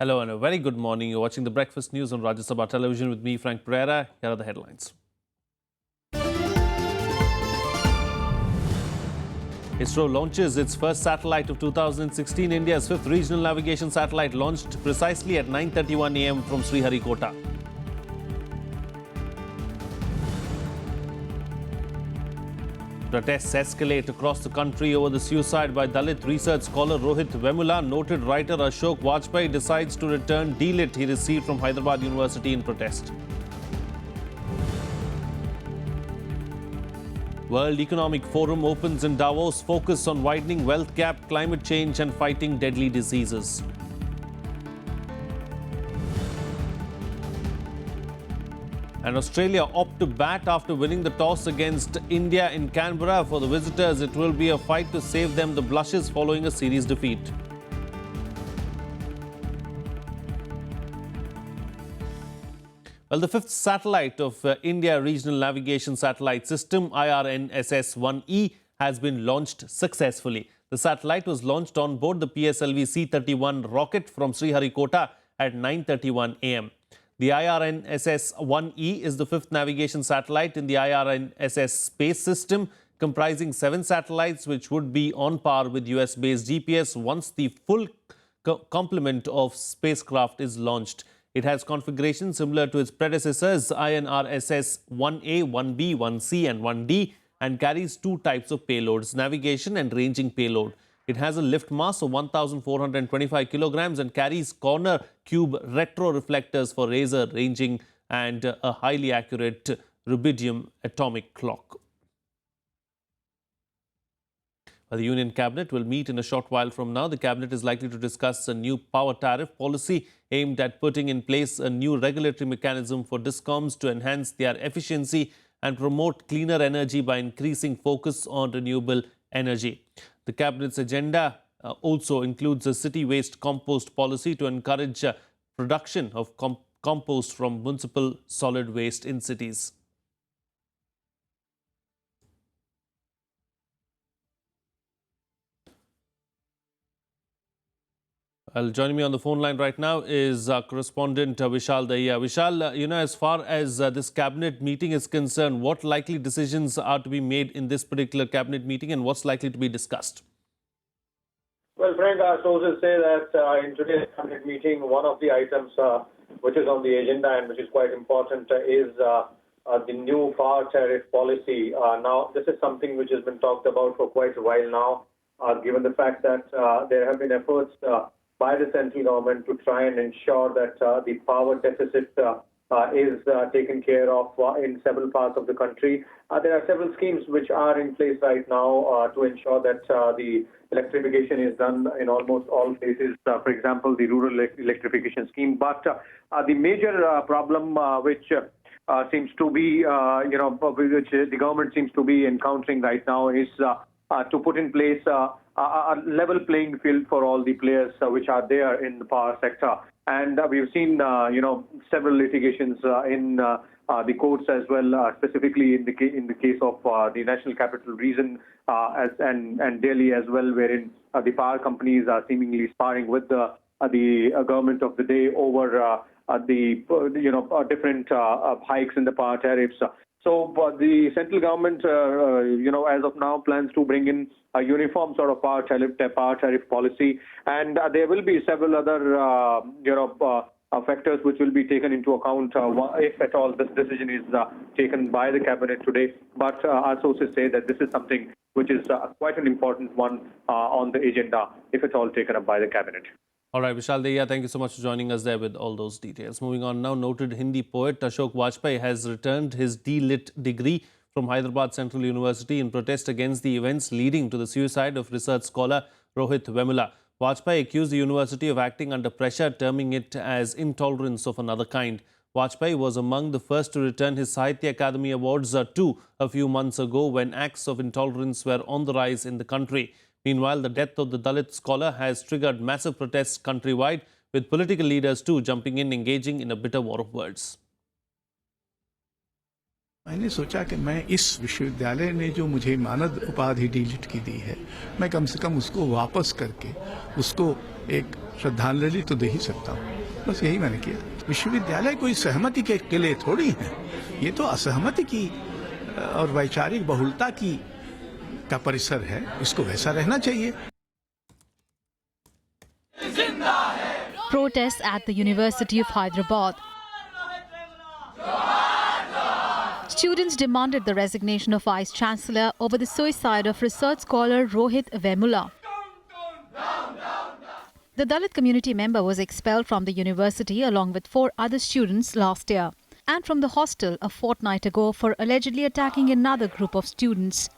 Hello and a very good morning. You're watching the Breakfast News on Rajya Sabha television with me, Frank Pereira. Here are the headlines. ISRO launches its first satellite of 2016. India's fifth regional navigation satellite launched precisely at 9:31 a.m. from Sriharikota. Protests escalate across the country over the suicide by Dalit research scholar Rohit Vemula. Noted writer Ashok Vajpayee decides to return D.Lit he received from Hyderabad University in protest. World Economic Forum opens in Davos, focus on widening wealth gap, climate change and fighting deadly diseases. And Australia opt to bat after winning the toss against India in Canberra. For the visitors, it will be a fight to save them the blushes following a series defeat. Well, the fifth satellite of India Regional Navigation Satellite System, IRNSS-1E, has been launched successfully. The satellite was launched on board the PSLV C-31 rocket from Sriharikota at 9:31 a.m. The IRNSS-1E is the fifth navigation satellite in the IRNSS space system, comprising 7 satellites which would be on par with US-based GPS once the full complement of spacecraft is launched. It has configuration similar to its predecessors INRSS-1A, 1B, 1C and 1D and carries 2 types of payloads, navigation and ranging payload. It has a lift mass of 1,425 kilograms and carries corner cube retro reflectors for laser ranging and a highly accurate rubidium atomic clock. The Union Cabinet will meet in a short while from now. The Cabinet is likely to discuss a new power tariff policy aimed at putting in place a new regulatory mechanism for DISCOMs to enhance their efficiency and promote cleaner energy by increasing focus on renewable energy. The Cabinet's agenda also includes a city waste compost policy to encourage production of compost from municipal solid waste in cities. Joining me on the phone line right now is correspondent Vishal Dahiya. Vishal, as far as this cabinet meeting is concerned, what likely decisions are to be made in this particular cabinet meeting and what's likely to be discussed? Well, Frank, our sources say that in today's cabinet meeting, one of the items which is on the agenda and which is quite important is the new power tariff policy. Now, this is something which has been talked about for quite a while now, given the fact that there have been efforts by the central government to try and ensure that the power deficit is taken care of in several parts of the country. There are several schemes which are in place right now to ensure that the electrification is done in almost all places. For example, the rural electrification scheme. But the major problem which seems to be, which the government seems to be encountering right now is to put in place a level playing field for all the players which are there in the power sector. And we've seen, several litigations in the courts as well, specifically in the case of the National Capital Region and Delhi as well, wherein the power companies are seemingly sparring with the government of the day over the different hikes in the power tariffs. So the central government, as of now, plans to bring in a uniform sort of power tariff policy, and there will be several other, factors which will be taken into account if at all this decision is taken by the cabinet today. But our sources say that this is something which is quite an important one on the agenda, if at all taken up by the cabinet. All right, Vishal Dahiya, thank you so much for joining us there with all those details. Moving on now, noted Hindi poet Ashok Vajpayee has returned his D.Lit degree from Hyderabad Central University in protest against the events leading to the suicide of research scholar Rohit Vemula. Vajpayee accused the university of acting under pressure, terming it as intolerance of another kind. Vajpayee was among the first to return his Sahitya Akademi Awards too a few months ago when acts of intolerance were on the rise in the country. Meanwhile, the death of the Dalit scholar has triggered massive protests countrywide, with political leaders too jumping in, engaging in a bitter war of words. मैंने सोचा कि मैं इस विश्वविद्यालय ने जो मुझे मानद उपाधि D.Lit की दी है, मैं कम से कम उसको वापस करके उसको एक श्रद्धांजलि तो दे ही सकता हूँ, बस यही मैंने किया। विश्वविद्यालय कोई सहमति के लिए थोड़ी है, ये तो असहमति की और वैचारिक बहुलता की का परिसर है, इसको वैसा रहना चाहिए। Protests at the University of Hyderabad. Students demanded the resignation of Vice Chancellor over the suicide of research scholar Rohit Vemula. The Dalit community member was expelled from the university along with 4 other students last year and from the hostel a fortnight ago for allegedly attacking another group of students.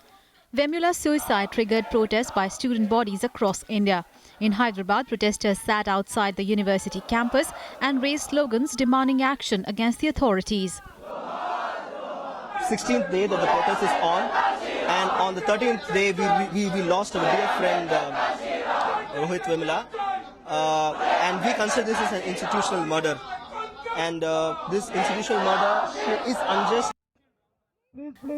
Vemula's suicide triggered protests by student bodies across India. In Hyderabad, protesters sat outside the university campus and raised slogans demanding action against the authorities. 16th day that the protest is on, and on the 13th day we lost our dear friend Rohit Vemula, and we consider this as an institutional murder, and this institutional murder is unjust.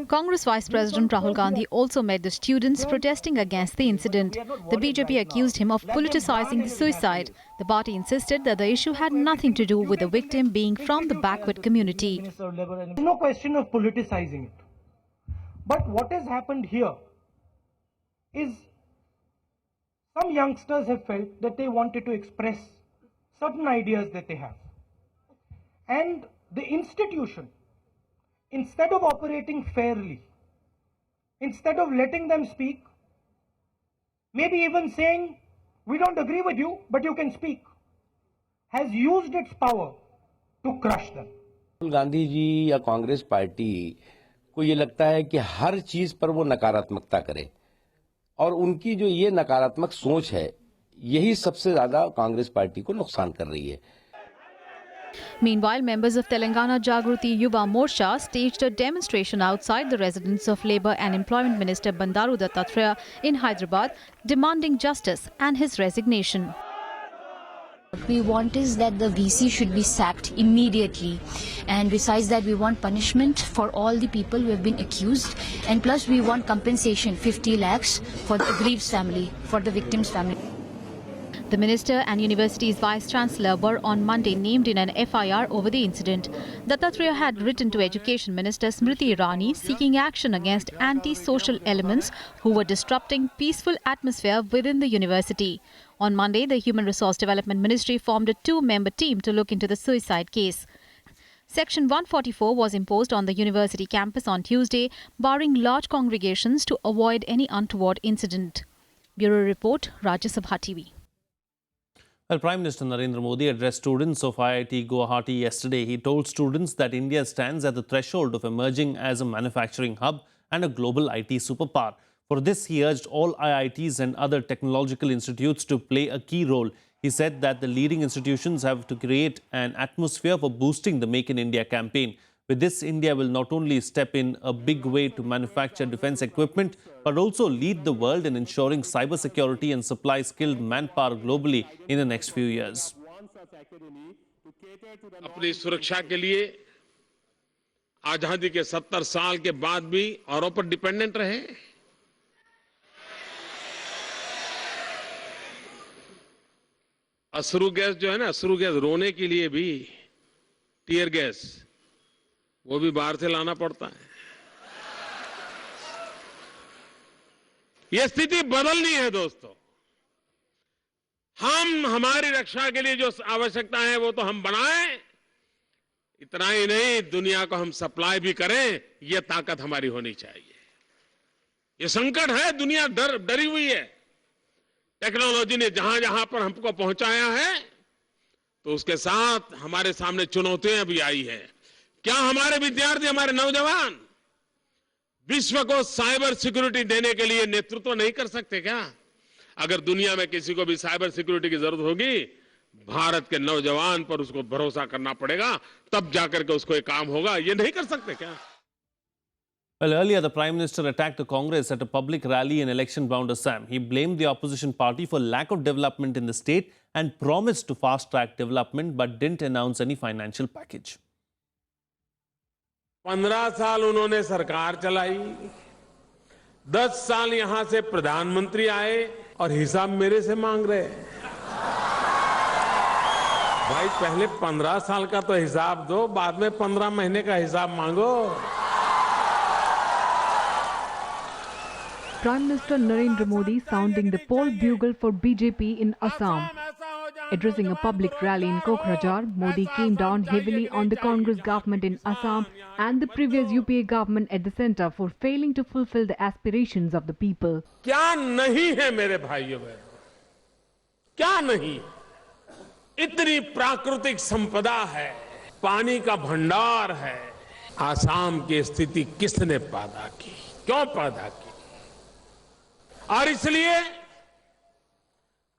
Congress Vice President Rahul Gandhi also met the students protesting against the incident. The BJP accused him of politicizing the suicide. The party insisted that the issue had nothing to do with the victim being from the backward community. There's no question of politicizing it. But what has happened here is some youngsters have felt that they wanted to express certain ideas that they have. And the institution, instead of operating fairly, instead of letting them speak, maybe even saying, we don't agree with you, but you can speak, has used its power to crush them. Rahul Gandhi ji या Congress party को ये लगता है कि हर चीज पर वो नकारात्मकता करे, और उनकी जो ये नकारात्मक सोच है यही सबसे ज्यादा कांग्रेस पार्टी को नुकसान कर रही है. Meanwhile, members of Telangana Jagruti Yuva Morcha staged a demonstration outside the residence of Labour and Employment Minister Bandaru Dattatreya in Hyderabad, demanding justice and his resignation. What we want is that the VC should be sacked immediately, and besides that we want punishment for all the people who have been accused, and plus we want compensation 50 lakhs for the aggrieved family, for the victim's family. The minister and university's vice chancellor were on Monday named in an FIR over the incident. Dattatreya had written to Education Minister Smriti Irani seeking action against anti-social elements who were disrupting peaceful atmosphere within the university. On Monday, the Human Resource Development Ministry formed a 2-member team to look into the suicide case. Section 144 was imposed on the university campus on Tuesday, barring large congregations to avoid any untoward incident. Bureau Report, Rajya Sabha TV. Well, Prime Minister Narendra Modi addressed students of IIT Guwahati yesterday. He told students that India stands at the threshold of emerging as a manufacturing hub and a global IT superpower. For this, he urged all IITs and other technological institutes to play a key role. He said that the leading institutions have to create an atmosphere for boosting the Make in India campaign. With this, India will not only step in a big way to manufacture defense equipment, but also lead the world in ensuring cybersecurity and supply skilled manpower globally in the next few years. अपनी सुरक्षा के लिए आजादी के 70 साल के बाद भी औरों पर डिपेंडेंट रहे. अश्रु गैस जो है ना, अश्रु गैस रोने के लिए भी टीयर गैस वो भी बाहर से लाना पड़ता है. यह स्थिति बदलनी है दोस्तों. हम हमारी रक्षा के लिए जो आवश्यकता है वो तो हम बनाएं, इतना ही नहीं दुनिया को हम सप्लाई भी करें. यह ताकत हमारी होनी चाहिए. यह संकट है, दुनिया डरी हुई है. टेक्नोलॉजी ने जहां जहां पर हमको पहुंचाया है तो उसके साथ हमारे सामने चुनौतियां भी आई है. क्या हमारे विद्यार्थी, हमारे नौजवान विश्व को साइबर सिक्योरिटी देने के लिए नेतृत्व नहीं कर सकते क्या? अगर दुनिया में किसी को भी साइबर सिक्योरिटी की जरूरत होगी, भारत के नौजवान पर उसको भरोसा करना पड़ेगा, तब जाकर के उसको ये काम होगा. ये नहीं कर सकते क्या? Well, earlier the Prime Minister attacked the Congress at a public rally in election-bound Assam. He blamed the opposition party for lack of development in the state and promised to fast-track development but didn't announce any financial package. 15 साल उन्होंने सरकार चलाई, 10 साल यहां से प्रधानमंत्री आए और हिसाब मेरे से मांग रहे हैं. भाई पहले 15 साल का तो हिसाब दो, बाद में 15 महीने का हिसाब मांगो। Prime Minister Narendra Modi sounding the poll bugle for BJP in Assam. Addressing a public rally in Kokrajhar, Modi came down heavily on the Congress government in Assam and the previous UPA government at the centre for failing to fulfill the aspirations of the people. क्या नहीं है मेरे भाइयों बहनों, क्या नहीं? इतनी प्राकृतिक संपदा है, पानी का भंडार है। आसाम की स्थिति किसने पैदा की, क्यों पैदा की? और इसलिए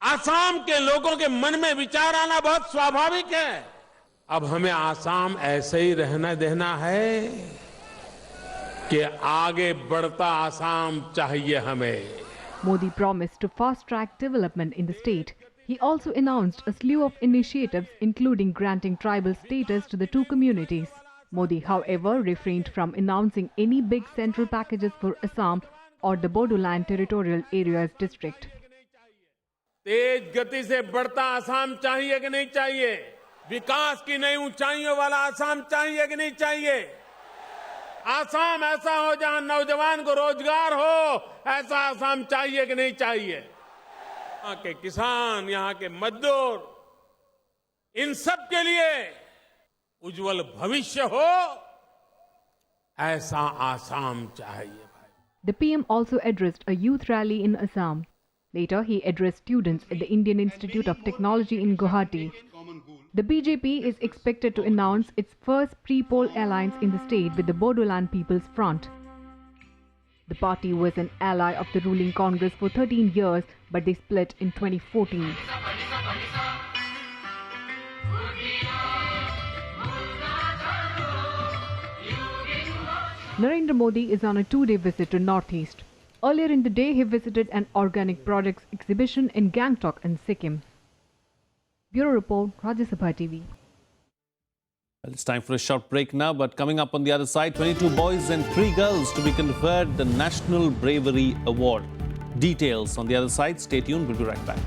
आसाम के लोगों के मन में विचार आना बहुत स्वाभाविक है। अब हमें आसाम ऐसे ही रहना देना है कि आगे बढ़ता आसाम चाहिए हमें। Modi promised to fast-track development in the state. He also announced a slew of initiatives including granting tribal status to the two communities. Modi, however, refrained from announcing any big central packages for Assam or the Bodoland Territorial Areas district. तेज गति से बढ़ता आसाम चाहिए कि नहीं चाहिए? विकास की नई ऊंचाइयों वाला आसाम चाहिए कि नहीं चाहिए? आसाम ऐसा हो जहां नौजवान को रोजगार हो, ऐसा आसाम चाहिए कि नहीं चाहिए? यहाँ के किसान, यहाँ के मजदूर, इन सब के लिए उज्जवल भविष्य हो, ऐसा आसाम चाहिए। The PM also addressed a youth rally in Assam. Later, he addressed students at the Indian Institute of Technology in Guwahati. The BJP is expected to announce its first pre-poll alliance in the state with the Bodoland People's Front. The party was an ally of the ruling Congress for 13 years, but they split in 2014. Narendra Modi is on a two-day visit to Northeast. Earlier in the day, he visited an organic products exhibition in Gangtok and Sikkim. Bureau Report, Rajya Sabha TV. Well, it's time for a short break now, but coming up on the other side, 22 boys and 3 girls to be conferred the National Bravery Award. Details on the other side. Stay tuned. We'll be right back.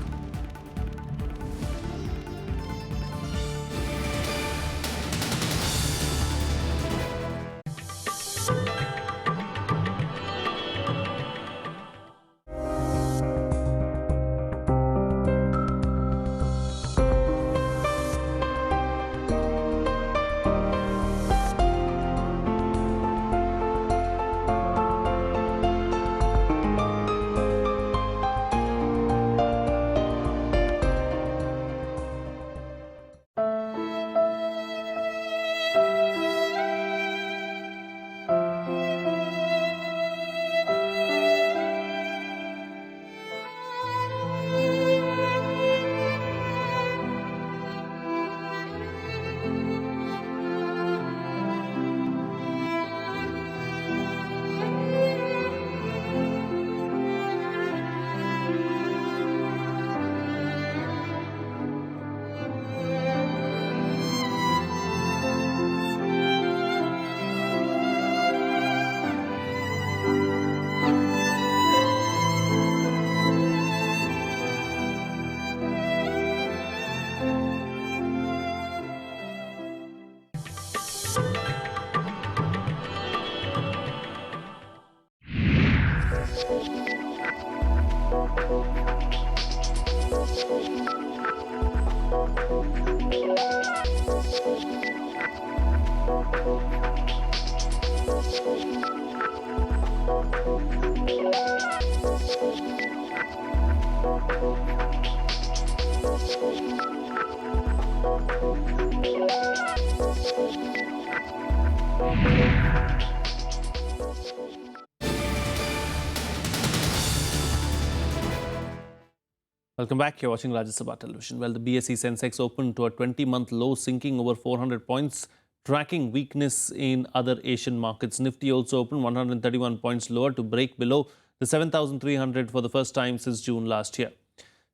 Welcome back. You're watching Rajya Sabha Television. Well, the BSE Sensex opened to a 20-month low, sinking over 400 points, tracking weakness in other Asian markets. Nifty also opened 131 points lower to break below the 7,300 for the first time since June last year.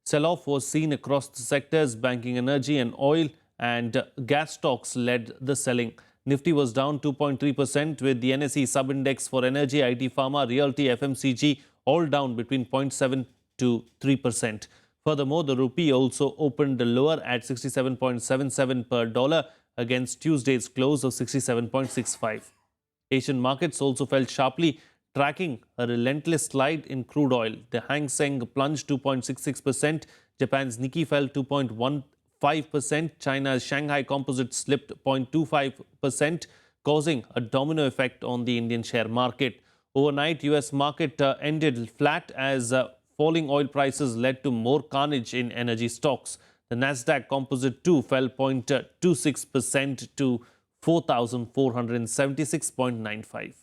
Sell-off was seen across the sectors. Banking, energy and oil and gas stocks led the selling. Nifty was down 2.3% with the NSE sub-index for energy, IT, pharma, realty, FMCG all down between 0.7 to 3%. Furthermore, the rupee also opened lower at 67.77 per dollar against Tuesday's close of 67.65. Asian markets also fell sharply, tracking a relentless slide in crude oil. The Hang Seng plunged 2.66%, Japan's Nikkei fell 2.15%, China's Shanghai Composite slipped 0.25%, causing a domino effect on the Indian share market. Overnight, US market ended flat as falling oil prices led to more carnage in energy stocks. The Nasdaq Composite too fell 0.26% to 4,476.95.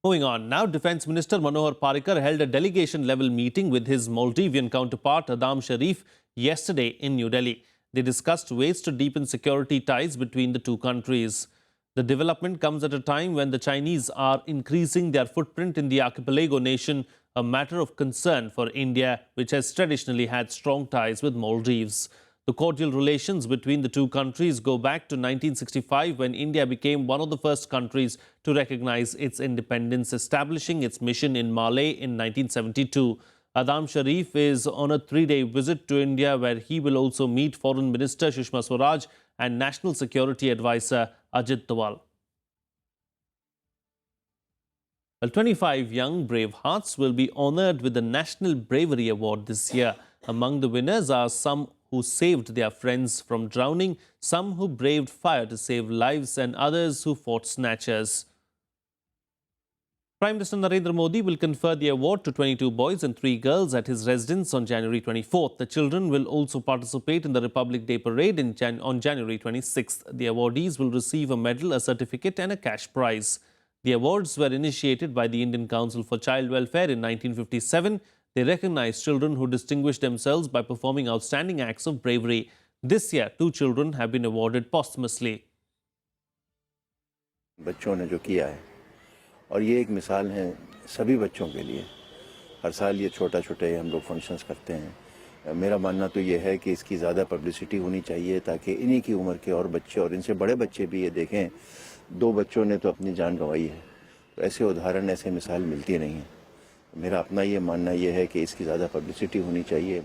Moving on, now Defence Minister Manohar Parrikar held a delegation-level meeting with his Maldivian counterpart Adam Sharif yesterday in New Delhi. They discussed ways to deepen security ties between the two countries. The development comes at a time when the Chinese are increasing their footprint in the archipelago nation, a matter of concern for India, which has traditionally had strong ties with Maldives. The cordial relations between the two countries go back to 1965, when India became one of the first countries to recognize its independence, establishing its mission in Malé in 1972. Adam Sharif is on a 3-day visit to India, where he will also meet Foreign Minister Sushma Swaraj and National Security Advisor Ajit Doval. Well, 25 young brave hearts will be honoured with the National Bravery Award this year. Among the winners are some who saved their friends from drowning, some who braved fire to save lives, and others who fought snatchers. Prime Minister Narendra Modi will confer the award to 22 boys and 3 girls at his residence on January 24th. The children will also participate in the Republic Day Parade on January 26th. The awardees will receive a medal, a certificate and a cash prize. The awards were initiated by the Indian Council for Child Welfare in 1957. They recognize children who distinguish themselves by performing outstanding acts of bravery. This year, 2 children have been awarded posthumously. बच्चों ने जो किया है और ये एक मिसाल है सभी बच्चों के लिए। हर साल ये छोटे हम लोग फंक्शंस करते हैं। मेरा मानना तो ये है कि इसकी ज़्यादा पब्लिसिटी होनी चाहिए, ताकि इन्हीं की उम्र के और बच्चे और इनसे बड़े बच्चे भी ये देखें। 2 बच्चों ने तो अपनी जान गंवाई है, तो ऐसे उदाहरण, ऐसे मिसाल मिलती नहीं है। मेरा अपना ये मानना ये है कि इसकी ज़्यादा पब्लिसिटी होनी चाहिए।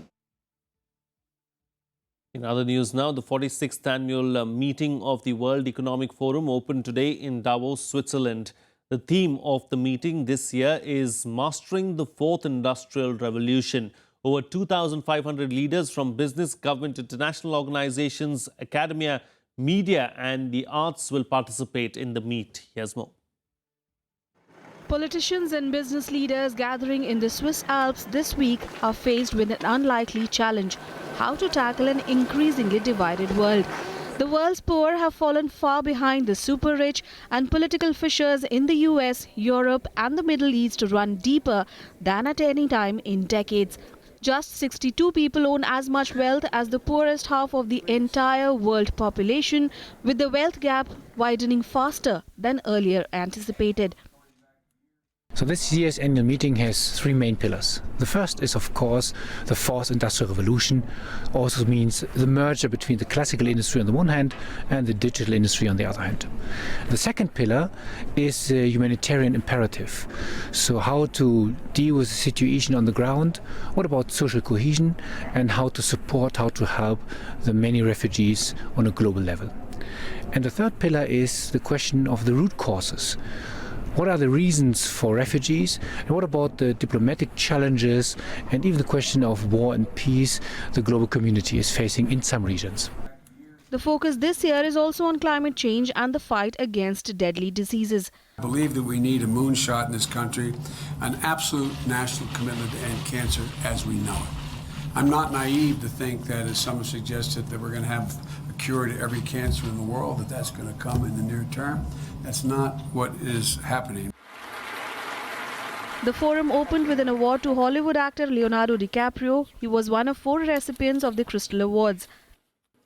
In other news now, the 46th annual meeting of the World Economic Forum opened today in Davos, Switzerland. The theme of the meeting this year is Mastering the Fourth Industrial Revolution. Over 2,500 leaders from business, government, international organizations, academia, media and the arts will participate in the meet. Here's more. Politicians and business leaders gathering in the Swiss Alps this week are faced with an unlikely challenge: how to tackle an increasingly divided world. The world's poor have fallen far behind the super rich, and political fissures in the US, Europe and the Middle East run deeper than at any time in decades. Just 62 people own as much wealth as the poorest half of the entire world population, with the wealth gap widening faster than earlier anticipated. So this year's annual meeting has 3 main pillars. The first is, of course, the fourth industrial revolution. Also means the merger between the classical industry on the one hand and the digital industry on the other hand. The second pillar is the humanitarian imperative. So how to deal with the situation on the ground, what about social cohesion, and how to support, how to help the many refugees on a global level. And the third pillar is the question of the root causes. What are the reasons for refugees, and what about the diplomatic challenges and even the question of war and peace the global community is facing in some regions? The focus this year is also on climate change and the fight against deadly diseases. I believe that we need a moonshot in this country, an absolute national commitment to end cancer as we know it. I'm not naive to think that, as someone suggested, that we're going to have a cure to every cancer in the world, that that's going to come in the near term. That's not what is happening. The forum opened with an award to Hollywood actor Leonardo DiCaprio. He was one of 4 recipients of the Crystal Awards.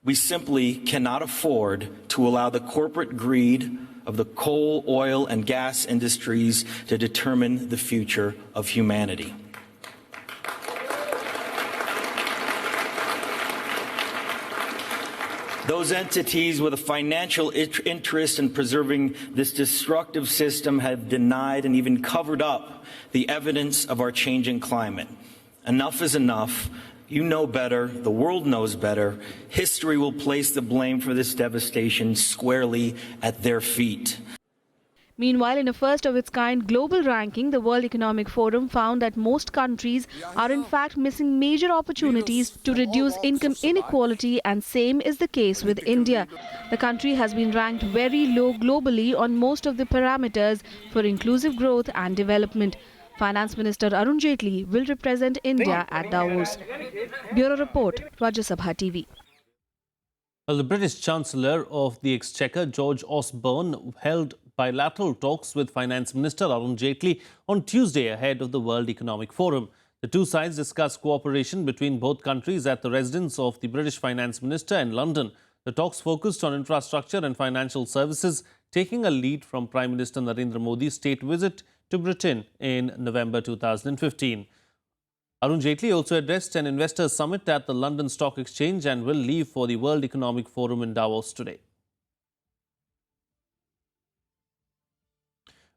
We simply cannot afford to allow the corporate greed of the coal, oil, and gas industries to determine the future of humanity. Those entities with a financial interest in preserving this destructive system have denied and even covered up the evidence of our changing climate. Enough is enough. You know better. The world knows better. History will place the blame for this devastation squarely at their feet. Meanwhile, in a first-of-its-kind global ranking, the World Economic Forum found that most countries are in fact missing major opportunities to reduce income inequality, and same is the case with India. The country has been ranked very low globally on most of the parameters for inclusive growth and development. Finance Minister Arun Jaitley will represent India at Davos. Bureau Report, Rajya Sabha TV. Well, the British Chancellor of the Exchequer, George Osborne, held bilateral talks with Finance Minister Arun Jaitley on Tuesday ahead of the World Economic Forum. The two sides discussed cooperation between both countries at the residence of the British Finance Minister in London. The talks focused on infrastructure and financial services, taking a lead from Prime Minister Narendra Modi's state visit to Britain in November 2015. Arun Jaitley also addressed an investors' summit at the London Stock Exchange and will leave for the World Economic Forum in Davos today.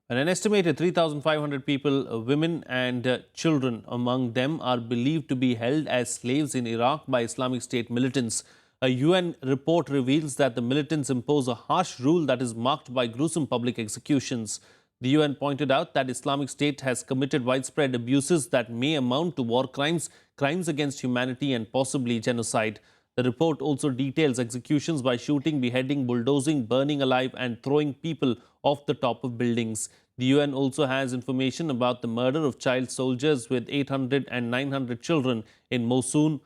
An estimated 3,500 people, women and children among them, are believed to be held as slaves in Iraq by Islamic State militants. A UN report reveals that the militants impose a harsh rule that is marked by gruesome public executions. The UN pointed out that Islamic State has committed widespread abuses that may amount to war crimes, crimes against humanity and possibly genocide. The report also details executions by shooting, beheading, bulldozing, burning alive and throwing people off the top of buildings. The UN also has information about the murder of child soldiers, with 800 and 900 children in Mosul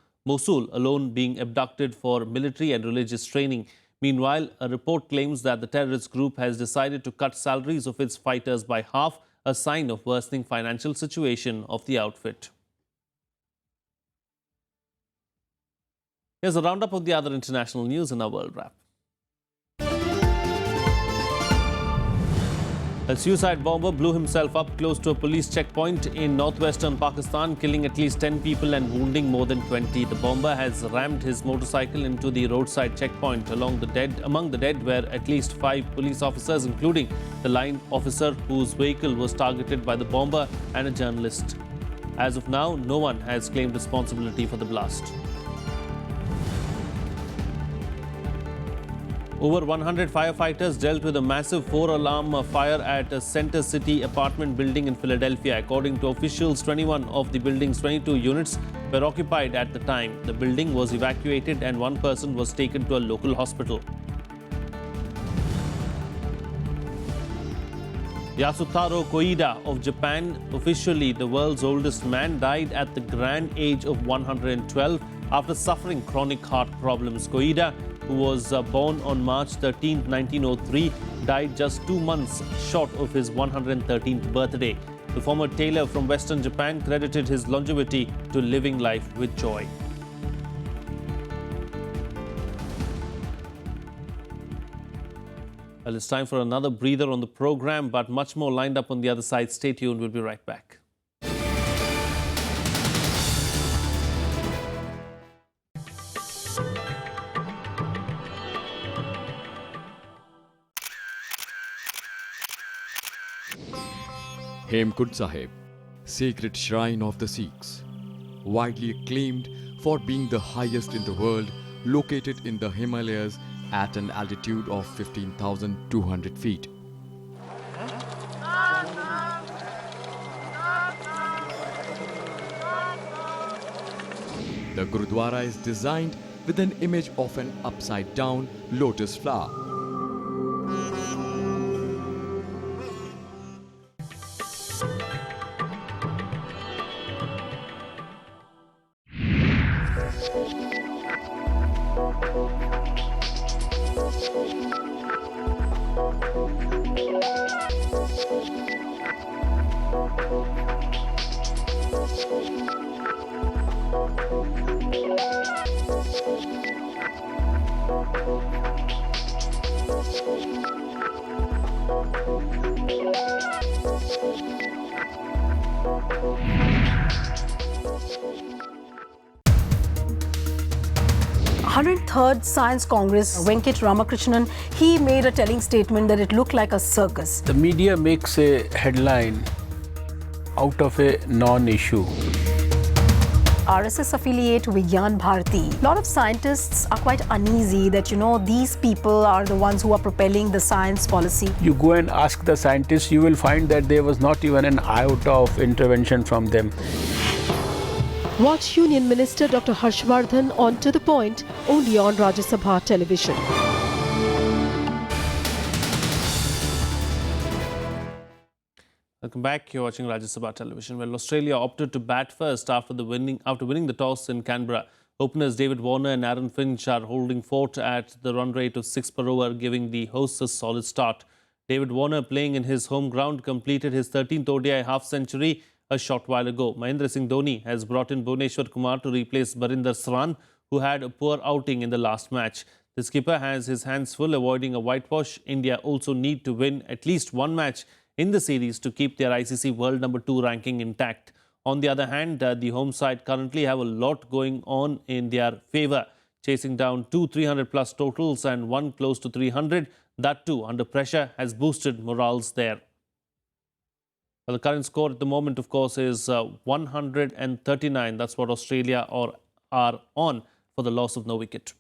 alone being abducted for military and religious training. Meanwhile, a report claims that the terrorist group has decided to cut salaries of its fighters by half, a sign of worsening financial situation of the outfit. Here's a roundup of the other international news in our World Wrap. A suicide bomber blew himself up close to a police checkpoint in northwestern Pakistan, killing at least 10 people and wounding more than 20. The bomber has rammed his motorcycle into the roadside checkpoint. Among the dead were at least 5 police officers, including the line officer whose vehicle was targeted by the bomber, and a journalist. As of now, no one has claimed responsibility for the blast. Over 100 firefighters dealt with a massive 4-alarm fire at a Center City apartment building in Philadelphia. According to officials, 21 of the building's 22 units were occupied at the time. The building was evacuated and one person was taken to a local hospital. Yasutaro Koida of Japan, officially the world's oldest man, died at the grand age of 112 after suffering chronic heart problems. Koida, who was born on March 13, 1903, died just 2 months short of his 113th birthday. The former tailor from Western Japan credited his longevity to living life with joy. Well, it's time for another breather on the program, but much more lined up on the other side. Stay tuned. We'll be right back. Hemkund Sahib, sacred shrine of the Sikhs, widely acclaimed for being the highest in the world, located in the Himalayas at an altitude of 15,200 feet. The Gurudwara is designed with an image of an upside-down lotus flower. 103rd Science Congress, Venkat Ramakrishnan, he made a telling statement that it looked like a circus. The media makes a headline out of a non-issue. RSS affiliate Vigyan Bharati. A lot of scientists are quite uneasy that, these people are the ones who are propelling the science policy. You go and ask the scientists, you will find that there was not even an iota of intervention from them. Watch Union Minister Dr. Harshvardhan on To The Point only on Rajya Sabha television. Welcome back. You're watching Rajya Sabha television. Well, Australia opted to bat first after winning the toss in Canberra. Openers David Warner and Aaron Finch are holding fort at the run rate of 6 per over, giving the hosts a solid start. David Warner, playing in his home ground, completed his 13th ODI half-century a short while ago. Mahendra Singh Dhoni has brought in Bhuvneshwar Kumar to replace Barinder Saran, who had a poor outing in the last match. The skipper has his hands full avoiding a whitewash. India also need to win at least one match in the series to keep their ICC World number 2 ranking intact. On the other hand, the home side currently have a lot going on in their favour, chasing down 2 300-plus totals and one close to 300. That too, under pressure, has boosted morals there. Well, the current score at the moment, of course, is 139. That's what Australia are on for the loss of no wicket.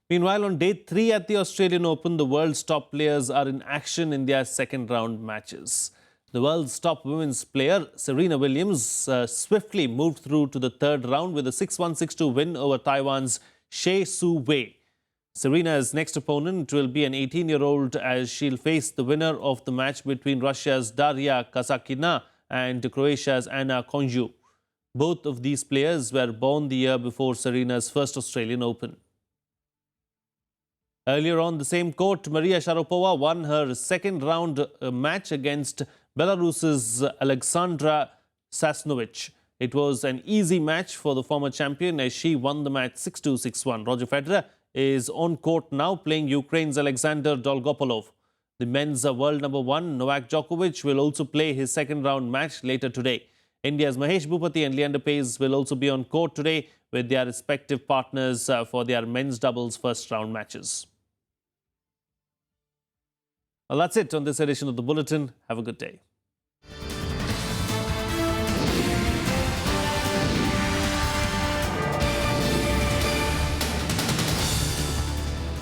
Meanwhile, on day 3 at the Australian Open, the world's top players are in action in their second round matches. The world's top women's player, Serena Williams, swiftly moved through to the third round with a 6-1, 6-2 win over Taiwan's Shea Su Wei. Serena's next opponent will be an 18-year-old as she'll face the winner of the match between Russia's Daria Kasatkina and Croatia's Anna Konju. Both of these players were born the year before Serena's first Australian Open. Earlier on the same court, Maria Sharapova won her second round match against Belarus's Alexandra Sasnovich. It was an easy match for the former champion as she won the match 6-2, 6-1. Roger Federer is on court now playing Ukraine's Alexander Dolgopolov. The men's world number 1, Novak Djokovic, will also play his second round match later today. India's Mahesh Bhupati and Leander Paes will also be on court today with their respective partners for their men's doubles first round matches. Well, that's it on this edition of the Bulletin. Have a good day.